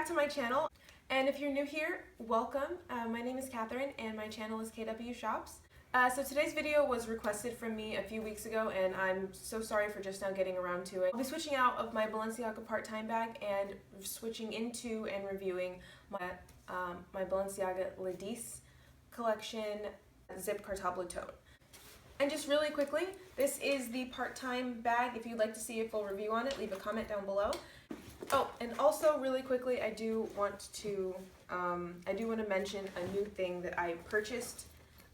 to my channel, and if you're new here, welcome. My name is Catherine and my channel is KWSHOPS. So today's video was requested from me a few weeks ago, and I'm so sorry for just now getting around to it. I'll be switching out of my Balenciaga part-time bag and switching into and reviewing my Balenciaga Le Dix collection zip Cartable tote. And just really quickly, this is the part-time bag. If you'd like to see a full review on it, leave a comment down below. Oh, and also really quickly, I do want to mention a new thing that I purchased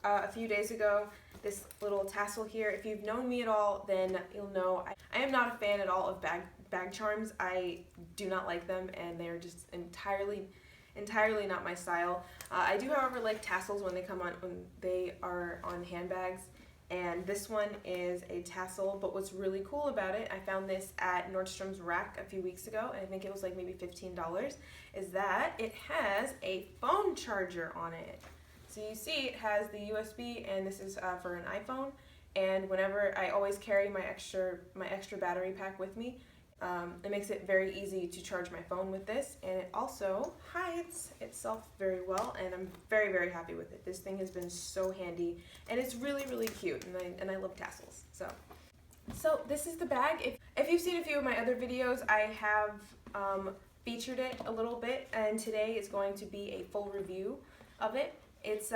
a few days ago. This little tassel here. If you've known me at all, then you'll know I am not a fan at all of bag charms. I do not like them, and they're just entirely not my style. I do, however, like tassels when they are on handbags. And this one is a tassel, but what's really cool about it, I found this at Nordstrom's Rack a few weeks ago, and I think it was like maybe $15, is that it has a phone charger on it. So you see it has the USB, and this is for an iPhone, and whenever I always carry my extra battery pack with me, it makes it very easy to charge my phone with this, and it also hides itself very well, and I'm very, very happy with it. This thing has been so handy, and it's really, really cute, and I love tassels. So this is the bag. If you've seen a few of my other videos, I have featured it a little bit, and today is going to be a full review of it. It's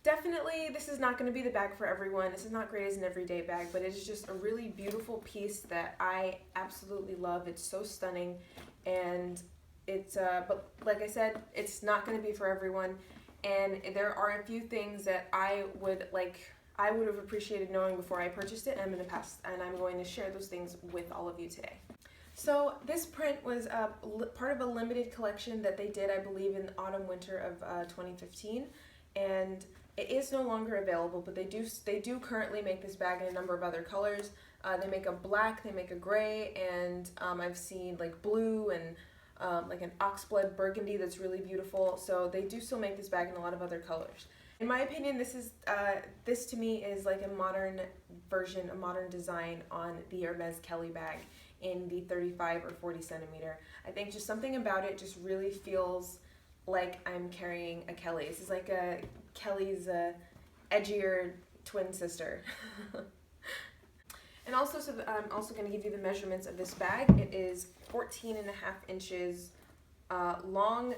definitely, this is not going to be the bag for everyone. This is not great as an everyday bag, but it is just a really beautiful piece that I absolutely love. It's so stunning, and it's but like I said, it's not going to be for everyone, and there are a few things that I would have appreciated knowing before I purchased it, and I'm going to share those things with all of you today. So this print was part of a limited collection that they did, I believe, in autumn-winter of 2015, and it is no longer available, but they do currently make this bag in a number of other colors. They make a black, they make a gray, and I've seen like blue and like an oxblood burgundy that's really beautiful. So they do still make this bag in a lot of other colors. In my opinion, this to me is like a modern version, a modern design on the Hermes Kelly bag in the 35 or 40 centimeter. I think just something about it just really feels like I'm carrying a Kelly. This is like a Kelly's edgier twin sister. And also, I'm also going to give you the measurements of this bag. It is 14.5 inches long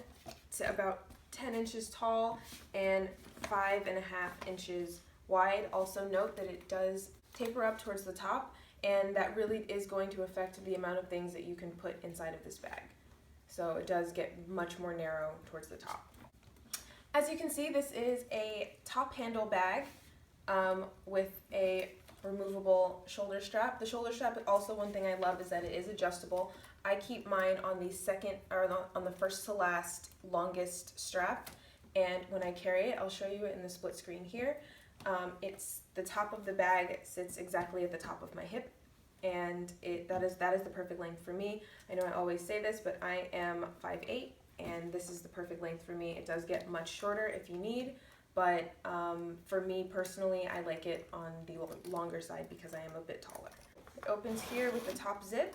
to about 10 inches tall and 5.5 inches wide. Also note that it does taper up towards the top, and that really is going to affect the amount of things that you can put inside of this bag. So it does get much more narrow towards the top. As you can see, this is a top handle bag with a removable shoulder strap. The shoulder strap, also one thing I love is that it is adjustable. I keep mine on the first to last longest strap, and when I carry it, I'll show you it in the split screen here. It's the top of the bag sits exactly at the top of my hip, and that is the perfect length for me. I know I always say this, but I am 5'8", and this is the perfect length for me. It does get much shorter if you need, but for me personally, I like it on the longer side because I am a bit taller. It opens here with the top zip,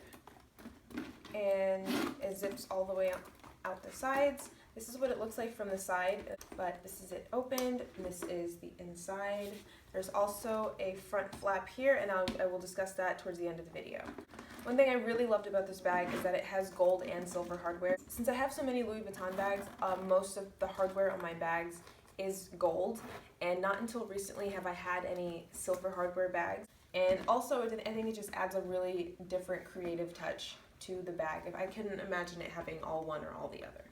and it zips all the way out the sides. This is what it looks like from the side, but this is it opened, and this is the inside. There's also a front flap here, and I will discuss that towards the end of the video. One thing I really loved about this bag is that it has gold and silver hardware. Since I have so many Louis Vuitton bags, most of the hardware on my bags is gold, and not until recently have I had any silver hardware bags. And also, I think it just adds a really different creative touch to the bag. If I couldn't imagine it having all one or all the other.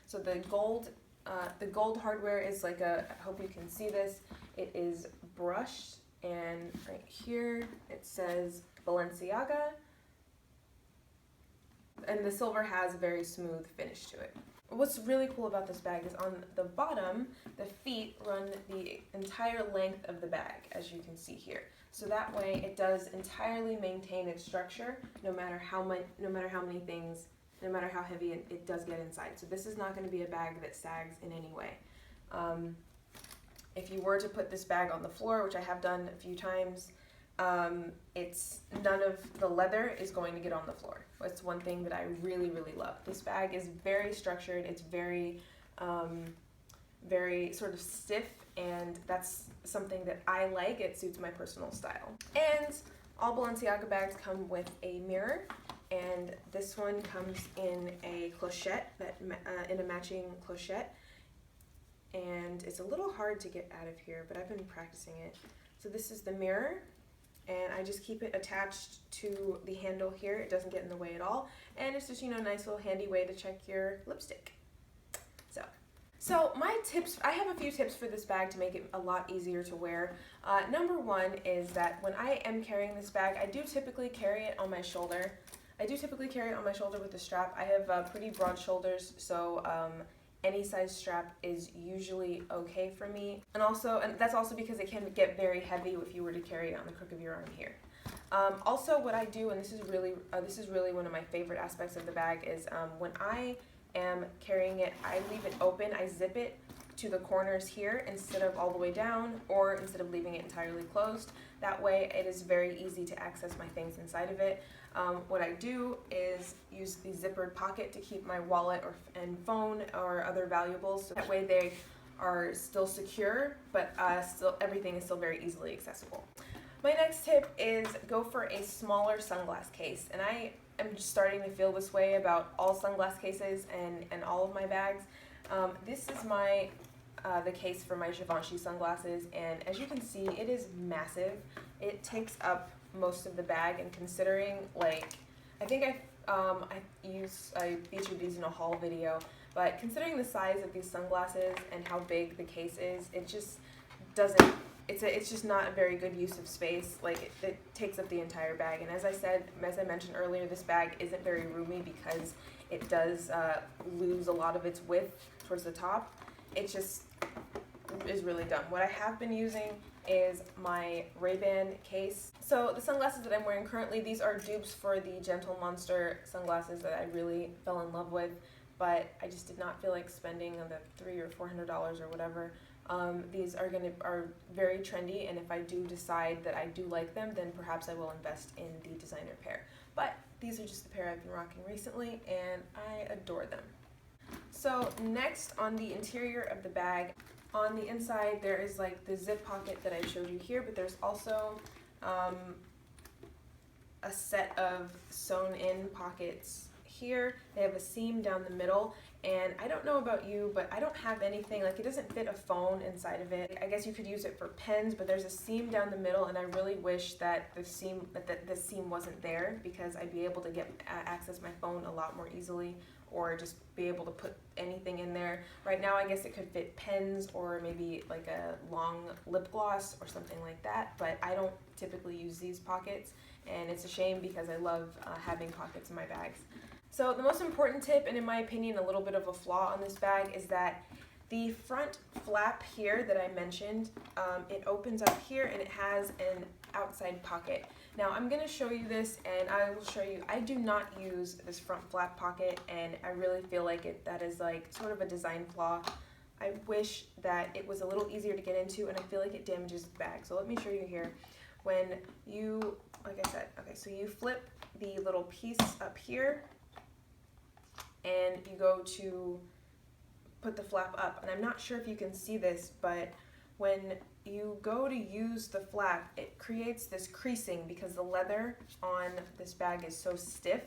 So the gold hardware is like I hope you can see this, it is brushed, and right here it says Balenciaga, and the silver has a very smooth finish to it. What's really cool about this bag is on the bottom, the feet run the entire length of the bag, as you can see here. So that way it does entirely maintain its structure, no matter how heavy it does get inside. So this is not going to be a bag that sags in any way. If you were to put this bag on the floor, which I have done a few times, it's none of the leather is going to get on the floor. That's one thing that I really, really love. This bag is very structured. It's very, very sort of stiff, and that's something that I like. It suits my personal style. And all Balenciaga bags come with a mirror, and this one comes in a clochette, in a matching clochette. And it's a little hard to get out of here, but I've been practicing it. So this is the mirror, and I just keep it attached to the handle here. It doesn't get in the way at all, and it's just, you know, a nice little handy way to check your lipstick. So my tips, I have a few tips for this bag to make it a lot easier to wear. Number one is that when I am carrying this bag, I do typically carry it on my shoulder. With the strap. I have pretty broad shoulders, so any size strap is usually okay for me. And that's also because it can get very heavy if you were to carry it on the crook of your arm here. Also, what I do, and this is really one of my favorite aspects of the bag, is when I am carrying it, I leave it open. I zip it to the corners here instead of all the way down, or instead of leaving it entirely closed. That way it is very easy to access my things inside of it. What I do is use the zippered pocket to keep my wallet and phone or other valuables, so that way they are still secure, but everything is still very easily accessible. My next tip is go for a smaller sunglass case, and I am just starting to feel this way about all sunglass cases and all of my bags. This is the case for my Givenchy sunglasses, and as you can see, it is massive. It takes up most of the bag, and considering, like, I think I featured these in a haul video, but considering the size of these sunglasses and how big the case is, it just doesn't, it's just not a very good use of space. Like, it takes up the entire bag, and as I mentioned earlier, this bag isn't very roomy because it does lose a lot of its width towards the top. It just is really dumb. What I have been using is my Ray-Ban case. So the sunglasses that I'm wearing currently, these are dupes for the Gentle Monster sunglasses that I really fell in love with, but I just did not feel like spending the $300 or $400 or whatever. These are very trendy, and if I do decide that I do like them, then perhaps I will invest in the designer pair. But these are just the pair I've been rocking recently, and I adore them. So next, on the interior of the bag, on the inside there is like the zip pocket that I showed you here, but there's also a set of sewn in pockets here. They have a seam down the middle, and I don't know about you, but I don't have anything, like, it doesn't fit a phone inside of it. I guess you could use it for pens, but there's a seam down the middle, and I really wish that the seam wasn't there, because I'd be able to access my phone a lot more easily, or just be able to put anything in there. Right now I guess it could fit pens or maybe like a long lip gloss or something like that, but I don't typically use these pockets, and it's a shame because I love having pockets in my bags. So the most important tip, and in my opinion a little bit of a flaw on this bag, is that the front flap here that I mentioned, it opens up here and it has an outside pocket. Now I'm going to show you this, and I will show you, I do not use this front flap pocket, and I really feel like that is like sort of a design flaw. I wish that it was a little easier to get into, and I feel like it damages the bag. So let me show you here. When you, like I said, okay, so you flip the little piece up here, and you go to put the flap up, and I'm not sure if you can see this, but when you go to use the flap, it creates this creasing because the leather on this bag is so stiff.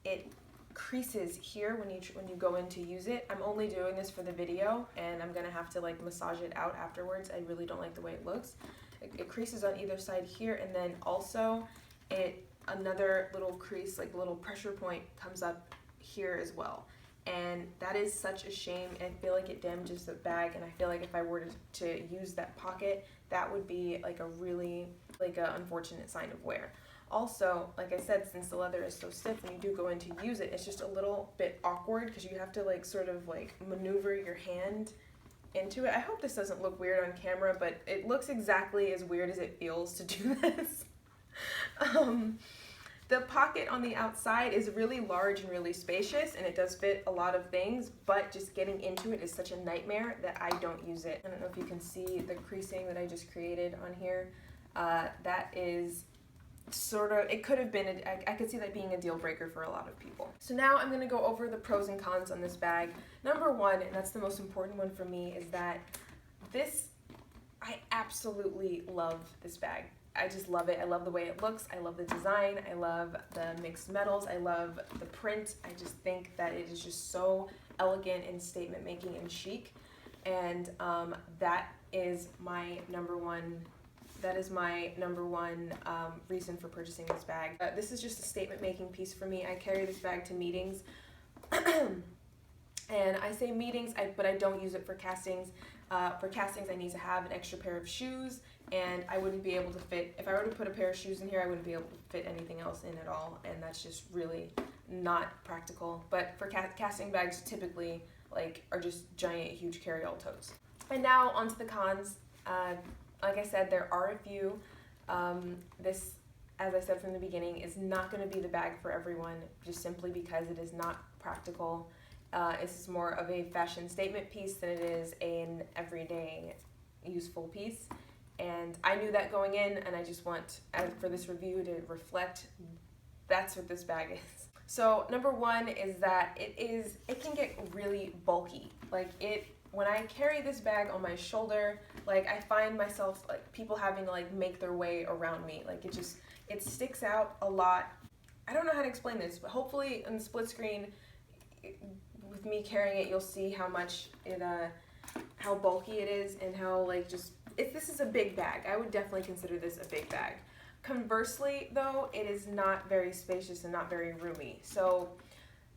It creases here when you go in to use it. I'm only doing this for the video, and I'm gonna have to like massage it out afterwards. I really don't like the way it looks. It creases on either side here, and then also another little crease, like a little pressure point, comes up here as well. And that is such a shame. I feel like it damages the bag, and I feel like if I were to use that pocket, that would be like a really unfortunate sign of wear. Also, like I said, since the leather is so stiff, when you do go in to use it, it's just a little bit awkward because you have to like sort of like maneuver your hand into it. I hope this doesn't look weird on camera, but it looks exactly as weird as it feels to do this. The pocket on the outside is really large and really spacious, and it does fit a lot of things, but just getting into it is such a nightmare that I don't use it. I don't know if you can see the creasing that I just created on here. That is it could have been, I could see that being a deal breaker for a lot of people. So now I'm going to go over the pros and cons on this bag. Number one, and that's the most important one for me, is that I absolutely love this bag. I just love it. I love the way it looks. I love the design. I love the mixed metals. I love the print. I just think that it is just so elegant and statement making and chic. And that is my number one reason for purchasing this bag. This is just a statement making piece for me. I carry this bag to meetings. And I say meetings, but I don't use it for castings. For castings, I need to have an extra pair of shoes, and I wouldn't be able to fit, if I were to put a pair of shoes in here, I wouldn't be able to fit anything else in at all, and that's just really not practical. But for casting bags, typically, are just giant, huge carry-all totes. And now, onto the cons. Like I said, there are a few. This, as I said from the beginning, is not going to be the bag for everyone, just simply because it is not practical. This is more of a fashion statement piece than it is an everyday useful piece. And I knew that going in, and I just want, for this review, to reflect that's what this bag is. So number one is that it can get really bulky. When I carry this bag on my shoulder, I find myself, people having to make their way around me. It sticks out a lot. I don't know how to explain this, but hopefully in the split screen, with me carrying it, you'll see how much how bulky it is, and how if this is a big bag. I would definitely consider this a big bag. Conversely, though, it is not very spacious and not very roomy. So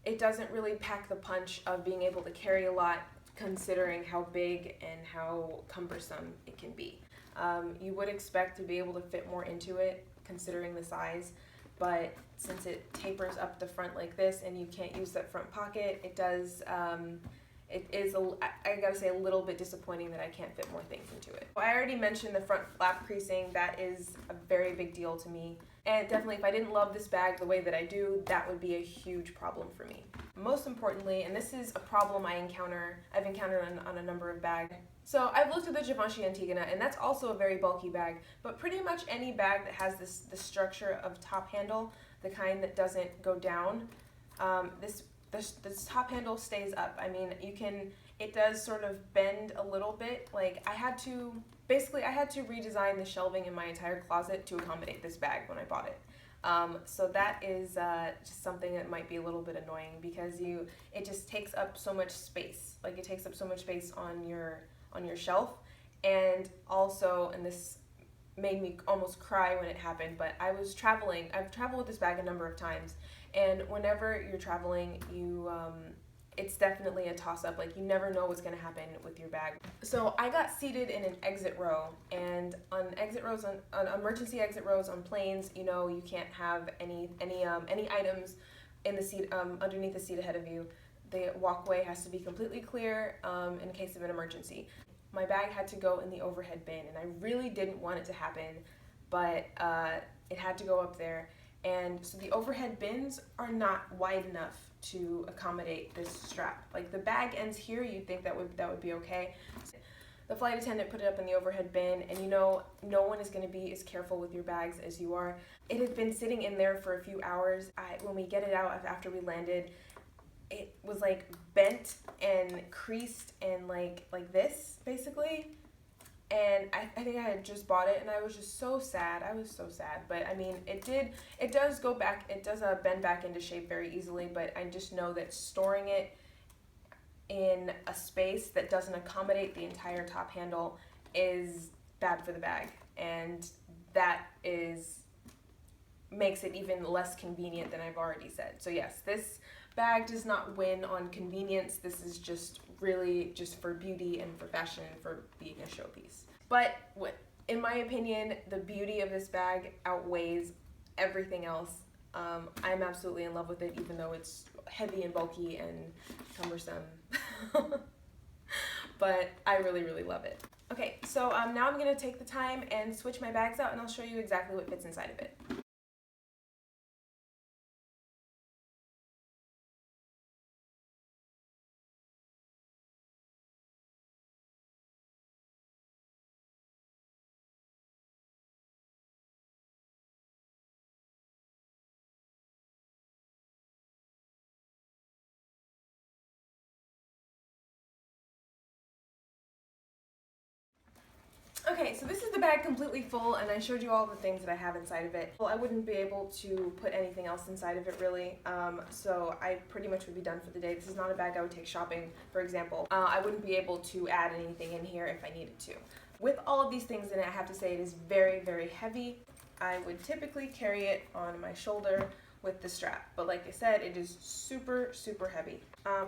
it doesn't really pack the punch of being able to carry a lot, considering how big and how cumbersome it can be. You would expect to be able to fit more into it, considering the size, but since it tapers up the front like this and you can't use that front pocket, it is, I gotta say, a little bit disappointing that I can't fit more things into it. I already mentioned the front flap creasing. That is a very big deal to me. And definitely, if I didn't love this bag the way that I do, that would be a huge problem for me. Most importantly, and this is a problem I've encountered on a number of bags. So I've looked at the Givenchy Antigona, and that's also a very bulky bag, but pretty much any bag that has the structure of top handle, the kind that doesn't go down, this top handle stays up. I mean, it does sort of bend a little bit. I had to redesign the shelving in my entire closet to accommodate this bag when I bought it. So that is just something that might be a little bit annoying, because it just takes up so much space. It takes up so much space on your shelf. And also, and this made me almost cry when it happened, but I've traveled with this bag a number of times, and whenever you're traveling, it's definitely a toss-up. You never know what's going to happen with your bag. So I got seated in an exit row, and on emergency exit rows on planes, you can't have any items in the seat underneath the seat ahead of you. The walkway has to be completely clear in case of an emergency. My bag had to go in the overhead bin, and I really didn't want it to happen, but it had to go up there. And so the overhead bins are not wide enough to accommodate this strap. The bag ends here, you'd think that would be okay. The flight attendant put it up in the overhead bin, and no one is going to be as careful with your bags as you are. It had been sitting in there for a few hours. When we get it out after we landed, it was bent and creased and like this basically. And I think I had just bought it, and I was just so sad. I was so sad. But I mean, it does go back, it does bend back into shape very easily, but I just know that storing it in a space that doesn't accommodate the entire top handle is bad for the bag, and that makes it even less convenient than I've already said. So yes, this bag does not win on convenience. This is just really just for beauty and for fashion, for being a showpiece. But in my opinion, the beauty of this bag outweighs everything else. I'm absolutely in love with it, even though it's heavy and bulky and cumbersome. But I really, really love it. Okay, so now I'm gonna take the time and switch my bags out, and I'll show you exactly what fits inside of it. Okay, so this is the bag completely full, and I showed you all the things that I have inside of it. Well, I wouldn't be able to put anything else inside of it really, so I pretty much would be done for the day. This is not a bag I would take shopping, for example. I wouldn't be able to add anything in here if I needed to. With all of these things in it, I have to say it is very, very heavy. I would typically carry it on my shoulder with the strap, but like I said, it is super, super heavy.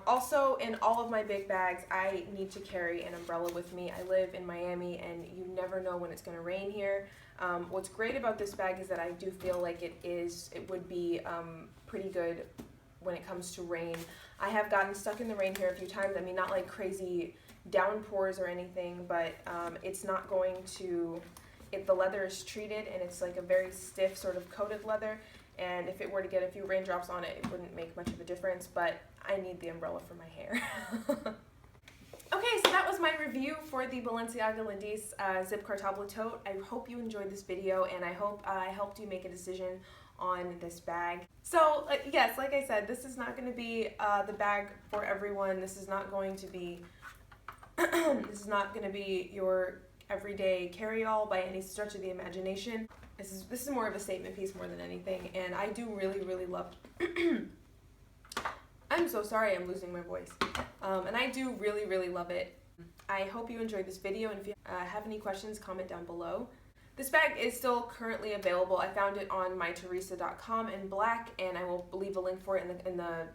Also, in all of my big bags, I need to carry an umbrella with me. I live in Miami, and you never know when it's going to rain here. What's great about this bag is that I do feel like it would be pretty good when it comes to rain. I have gotten stuck in the rain here a few times. I mean, not like crazy downpours or anything, but it's not going to, if the leather is treated and it's like a very stiff sort of coated leather, and if it were to get a few raindrops on it, it wouldn't make much of a difference, but I need the umbrella for my hair. Okay, so that was my review for the Balenciaga Le Dix Zip Cartable tote. I hope you enjoyed this video, and I hope I helped you make a decision on this bag. So yes, like I said, this is not going to be the bag for everyone. This is not going to be this is not going to be your everyday carry-all by any stretch of the imagination. This is more of a statement piece more than anything, and I do really, really love I'm so sorry, I'm losing my voice. And I do really, really love it. I hope you enjoyed this video, and if you have any questions, comment down below. This bag is still currently available. I found it on mytheresa.com in black, and I will leave a link for it in the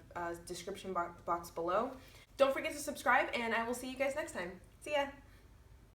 description box below. Don't forget to subscribe, and I will see you guys next time. See ya!